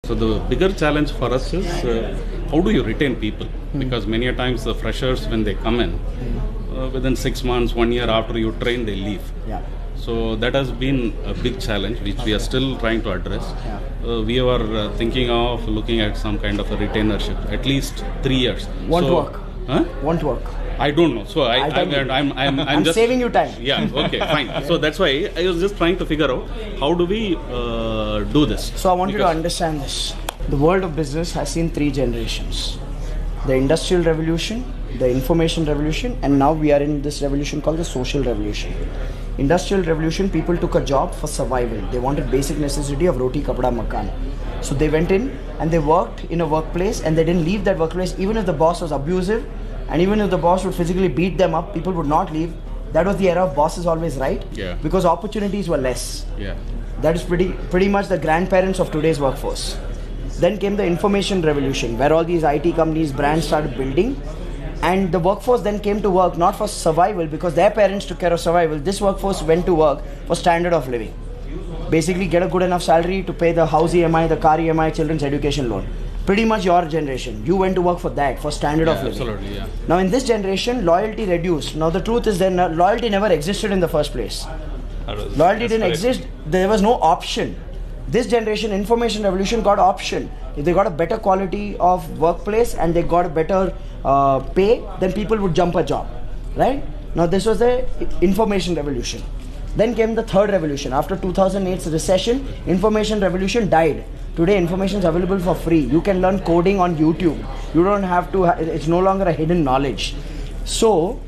So the bigger challenge for us is how do you retain people? Because many a times the freshers, when they come in, within 6 months, 1 year after you train, they leave. Yeah. So that has been a big challenge which we are still trying to address. Yeah. We were thinking of looking at some kind of a retainership, at least 3 years. Won't work. Huh? Won't work. I don't know. So I'm just saving you time. Yeah. Okay. Fine. So that's why I was just trying to figure out how do we do this. So I want you to understand this. The world of business has seen 3 generations: the Industrial Revolution, the Information Revolution, and now we are in this revolution called the Social Revolution. Industrial Revolution, people took a job for survival. They wanted basic necessity of roti, kapda, makan. So they went in and they worked in a workplace, and they didn't leave that workplace even if the boss was abusive. And even if the boss would physically beat them up, people would not leave. That was the era of boss is always right. Yeah. Because opportunities were less. Yeah. That is pretty much the grandparents of today's workforce. Then came the information revolution, where all these IT companies, brands started building. And the workforce then came to work not for survival, because their parents took care of survival. This workforce went to work for standard of living. Basically get a good enough salary to pay the house EMI, the car EMI, children's education loan. Pretty much your generation. You went to work for that, for standard of living. Absolutely, yeah. Now in this generation, loyalty reduced. Now the truth is that loyalty never existed in the first place. Loyalty didn't exist. There was no option. This generation, information revolution, got option. If they got a better quality of workplace and they got a better pay, then people would jump a job, right? Now this was the information revolution. Then came the third revolution. After 2008's recession, information revolution died. Today information is available for free. You can learn coding on YouTube. You don't have to, it's no longer a hidden knowledge. So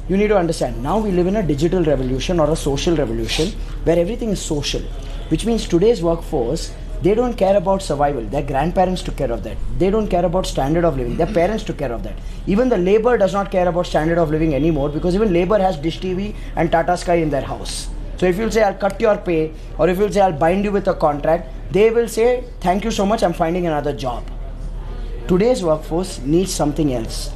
you need to understand, now we live in a digital revolution or a social revolution where everything is social, which means today's workforce, they don't care about survival. Their grandparents took care of that. They don't care about standard of living. Their parents took care of that. Even the labor does not care about standard of living anymore, because even labor has Dish TV and Tata Sky in their house. So if you'll say, I'll cut your pay, or if you'll say, I'll bind you with a contract, they will say, thank you so much, I'm finding another job. Today's workforce needs something else.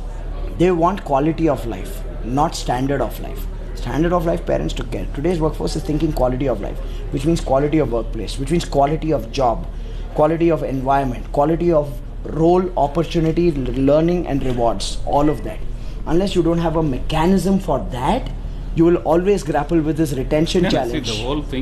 They want quality of life, not standard of life. Standard of life, parents took care. Today's workforce is thinking quality of life, which means quality of workplace, which means quality of job, quality of environment, quality of role, opportunity, learning and rewards, all of that. Unless you don't have a mechanism for that, you will always grapple with this retention challenge. See, the whole thing